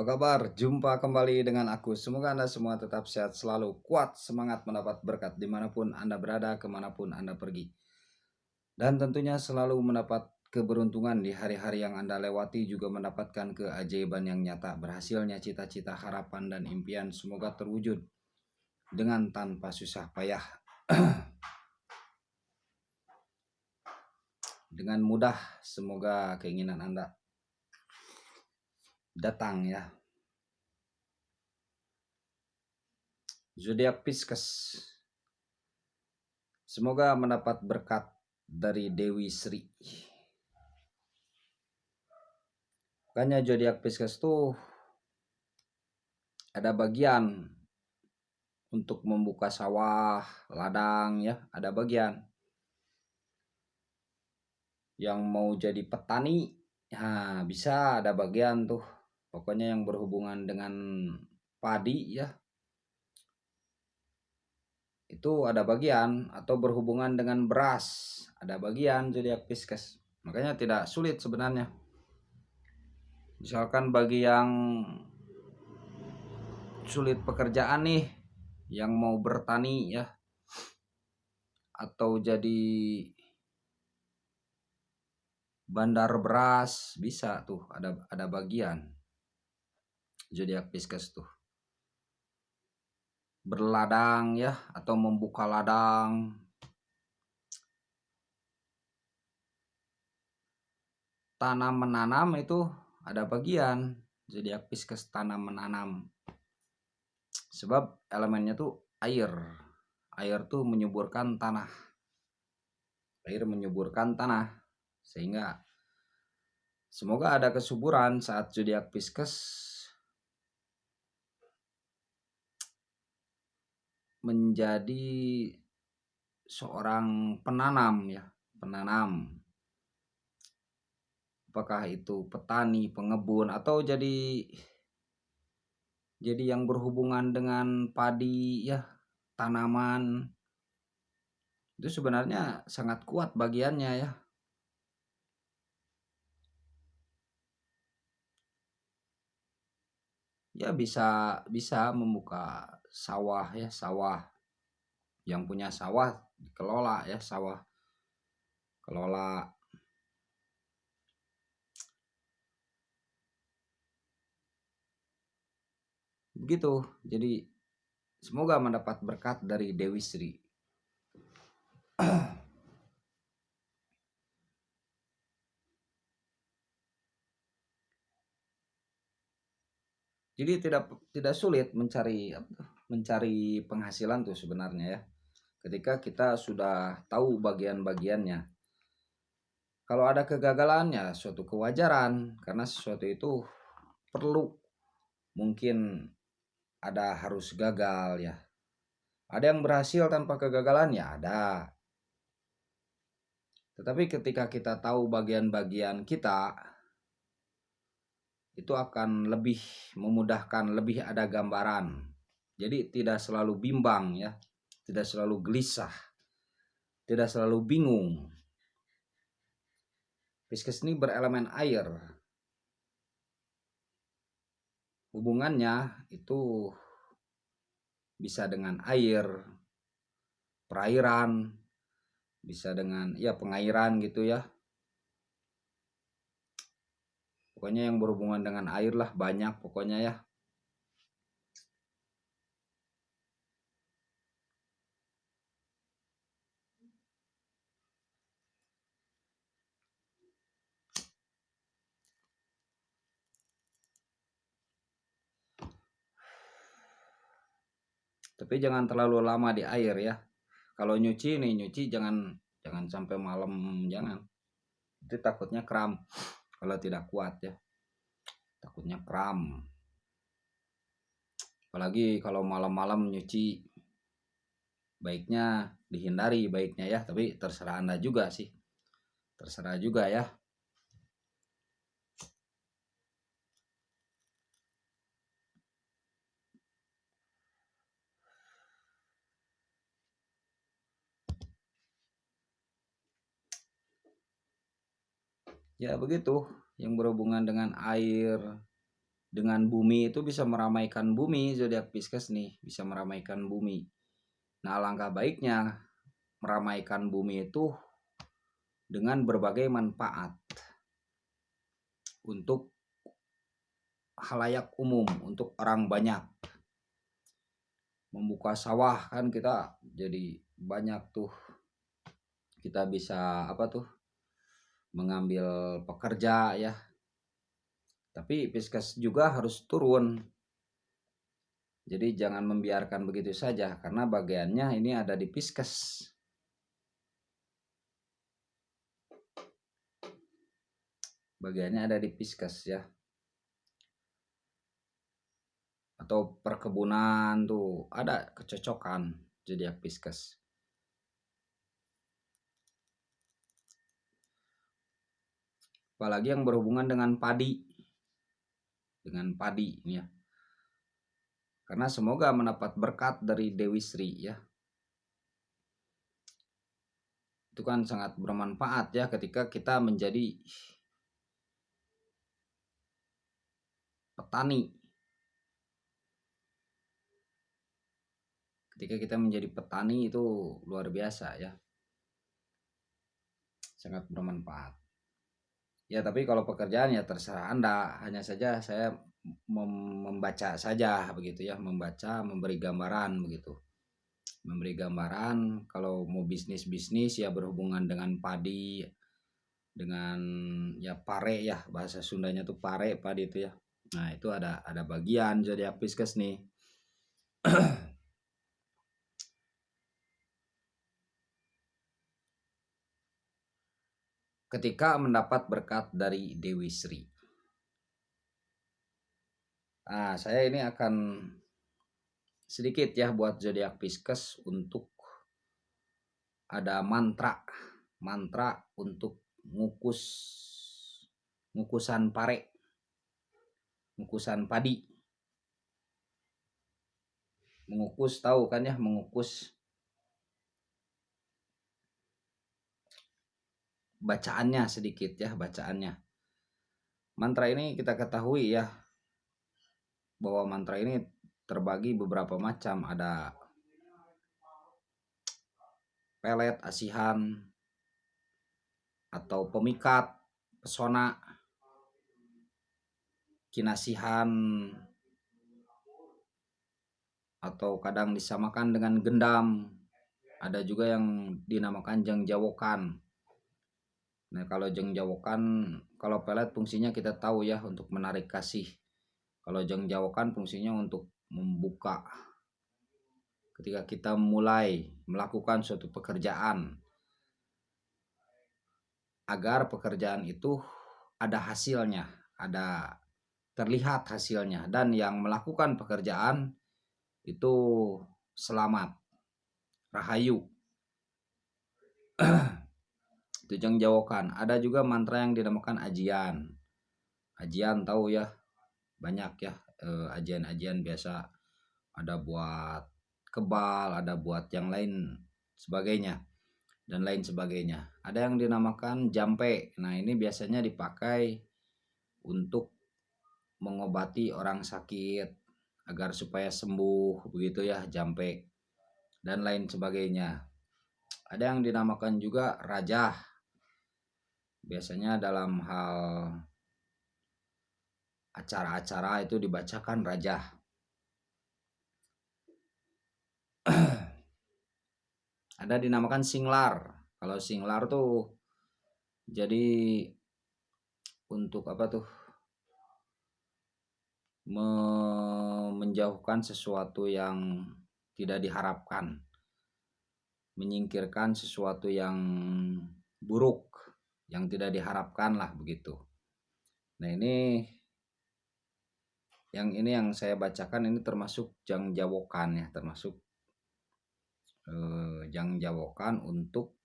Apa kabar? Jumpa kembali dengan aku. Semoga Anda semua tetap sehat selalu, kuat, semangat mendapat berkat dimanapun Anda berada, kemanapun Anda pergi. Dan tentunya selalu mendapat keberuntungan di hari-hari yang Anda lewati, juga mendapatkan keajaiban yang nyata. Berhasilnya cita-cita, harapan, dan impian semoga terwujud dengan tanpa susah payah. Dengan mudah semoga keinginan Anda datang ya. Zodiak Pisces. Semoga mendapat berkat dari Dewi Sri. Makanya zodiak Pisces tuh ada bagian untuk membuka sawah, ladang ya, ada bagian. Yang mau jadi petani, ya bisa ada bagian tuh. Pokoknya yang berhubungan dengan padi ya, itu ada bagian, atau berhubungan dengan beras, ada bagian zodiak Pisces. Makanya tidak sulit sebenarnya. Misalkan bagi yang sulit pekerjaan nih, yang mau bertani ya, atau jadi bandar beras, bisa tuh, ada bagian zodiak Pisces tuh. Berladang ya, atau membuka ladang. Tanam menanam itu ada bagian zodiak Pisces, tanam menanam. Sebab elemennya tuh air. Air tuh menyuburkan tanah. Air menyuburkan tanah. Sehingga semoga ada kesuburan saat zodiak Pisces menjadi seorang penanam ya, penanam. Apakah itu petani, pengebun, atau jadi yang berhubungan dengan padi ya, tanaman. Itu sebenarnya sangat kuat bagiannya ya. Ya bisa membuka sawah ya, sawah. Yang punya sawah dikelola ya, sawah kelola. Begitu. Jadi semoga mendapat berkat dari Dewi Sri. Jadi tidak sulit mencari penghasilan tuh sebenarnya ya. Ketika kita sudah tahu bagian-bagiannya. Kalau ada kegagalan ya suatu kewajaran, karena sesuatu itu perlu, mungkin ada harus gagal ya. Ada yang berhasil tanpa kegagalan ya ada. Tetapi ketika kita tahu bagian-bagian kita, itu akan lebih memudahkan, lebih ada gambaran. Jadi tidak selalu bimbang ya, tidak selalu gelisah, tidak selalu bingung. Pisces ini berelemen air. Hubungannya itu bisa dengan air, perairan, bisa dengan ya pengairan gitu ya. Pokoknya yang berhubungan dengan air lah, banyak pokoknya ya. Tapi jangan terlalu lama di air ya. Kalau nyuci jangan sampai malam, jangan. Itu takutnya kram kalau tidak kuat ya. Takutnya kram. Apalagi kalau malam-malam nyuci, baiknya dihindari baiknya ya. Tapi terserah Anda juga sih. Terserah juga ya. Ya begitu, yang berhubungan dengan air, dengan bumi itu bisa meramaikan bumi. Zodiak Pisces nih bisa meramaikan bumi. Nah, alangkah baiknya meramaikan bumi itu dengan berbagai manfaat untuk halayak umum, untuk orang banyak. Membuka sawah kan kita jadi banyak tuh. Kita bisa apa tuh? Mengambil pekerja ya. Tapi Pisces juga harus turun. Jadi jangan membiarkan begitu saja karena bagiannya ini ada di Pisces. Bagiannya ada di Pisces ya. Atau perkebunan tuh ada kecocokan zodiak Pisces. Apalagi yang berhubungan dengan padi. Dengan padi ya. Karena semoga mendapat berkat dari Dewi Sri ya. Itu kan sangat bermanfaat ya ketika kita menjadi petani. Ketika kita menjadi petani itu luar biasa ya. Sangat bermanfaat. Ya tapi kalau pekerjaan ya terserah Anda. Hanya saja saya membaca saja begitu ya. Membaca, memberi gambaran begitu. Memberi gambaran kalau mau bisnis ya berhubungan dengan padi, dengan ya pare ya, bahasa Sundanya tuh pare, padi itu ya. Nah itu ada bagian zodiak Pisces nih. Ketika mendapat berkat dari Dewi Sri. Nah saya ini akan sedikit ya buat zodiak Pisces untuk ada mantra untuk ngukusan pare, ngukusan padi. Mengukus tahu kan ya, mengukus. Bacaannya sedikit ya, bacaannya. Mantra ini kita ketahui ya bahwa mantra ini terbagi beberapa macam, ada pelet, asihan, atau pemikat, pesona, kinasihan, atau kadang disamakan dengan gendam. Ada juga yang dinamakan jengjawokan. Nah kalau jengjawokan, kalau pelet fungsinya kita tahu ya untuk menarik kasih. Kalau jengjawokan fungsinya untuk membuka. Ketika kita mulai melakukan suatu pekerjaan, agar pekerjaan itu ada hasilnya, ada terlihat hasilnya, dan yang melakukan pekerjaan itu selamat, rahayu. Itu jengjawokan. Ada juga mantra yang dinamakan ajian. Ajian tahu ya, banyak ya ajian-ajian biasa ada buat kebal, ada buat yang lain sebagainya dan lain sebagainya. Ada yang dinamakan jampe. Nah, ini biasanya dipakai untuk mengobati orang sakit agar supaya sembuh begitu ya, jampe dan lain sebagainya. Ada yang dinamakan juga rajah. Biasanya dalam hal acara-acara itu dibacakan rajah. Ada dinamakan singlar. Kalau singlar tuh jadi untuk apa tuh? Menjauhkan sesuatu yang tidak diharapkan. Menyingkirkan sesuatu yang buruk, yang tidak diharapkan lah begitu. Nah ini yang saya bacakan ini termasuk jangjawokan ya, termasuk jangjawokan untuk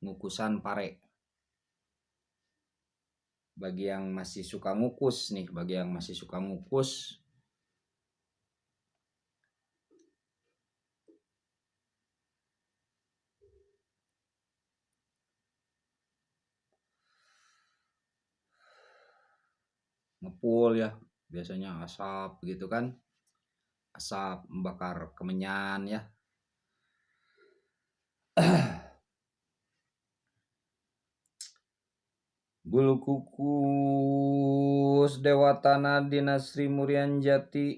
ngukusan pare. Bagi yang masih suka ngukus nih, bagi yang masih suka ngukus, ngepul ya, biasanya asap gitu kan, asap membakar kemenyan ya. Bulu kukus dewatana dina Sri Muryan Jati,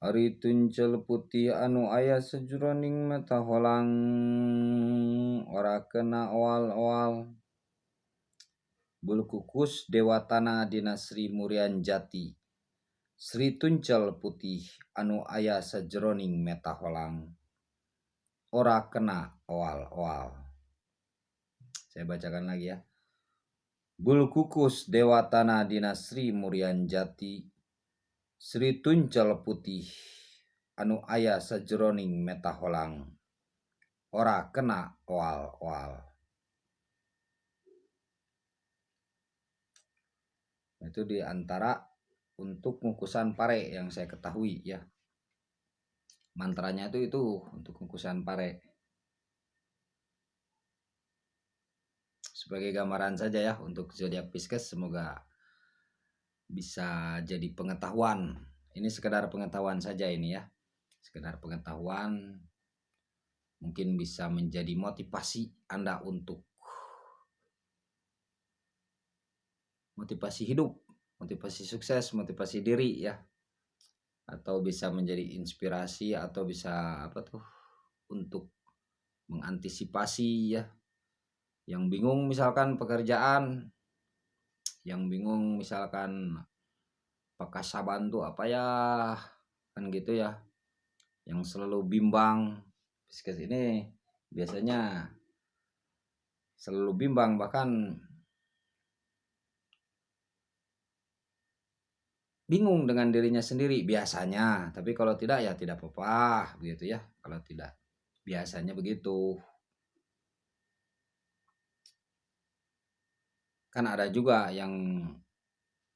ari tuncel putih anu aya sajroning mata holang, ora kena oal-oal. Bulu kukus dewatana dina Sri Muryan Jati, Sri tuncel putih anu aya sajroning meta holang, ora kena oal-oal. Saya bacakan lagi ya. Bulu kukus dewatana dina Sri Muryan Jati, Sri tuncel putih anu aya sajroning meta holang, ora kena oal-oal. Itu diantara untuk ngukusan pare yang saya ketahui ya. Mantranya itu untuk ngukusan pare. Sebagai gambaran saja ya untuk zodiak Pisces, semoga bisa jadi pengetahuan. Ini sekedar pengetahuan saja ini ya. Sekedar pengetahuan, mungkin bisa menjadi motivasi Anda untuk motivasi hidup, motivasi sukses, motivasi diri ya. Atau bisa menjadi inspirasi atau bisa untuk mengantisipasi ya. Yang bingung misalkan pekerjaan, yang bingung misalkan pakasaban tuh apa ya, kan gitu ya. Yang selalu bimbang, Pisces ini biasanya selalu bimbang, bahkan bingung dengan dirinya sendiri biasanya. Tapi kalau tidak ya tidak apa-apa begitu ya. Kalau tidak, biasanya begitu. Kan ada juga yang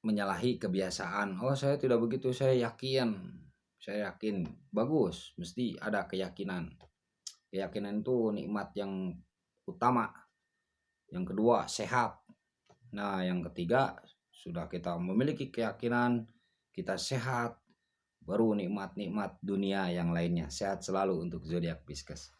menyalahi kebiasaan. Oh, saya tidak begitu, saya yakin. Saya yakin. Bagus, mesti ada keyakinan. Keyakinan itu nikmat yang utama. Yang kedua, sehat. Nah, yang ketiga, sudah kita memiliki keyakinan, kita sehat, baru nikmat-nikmat dunia yang lainnya. Sehat selalu untuk zodiak Pisces.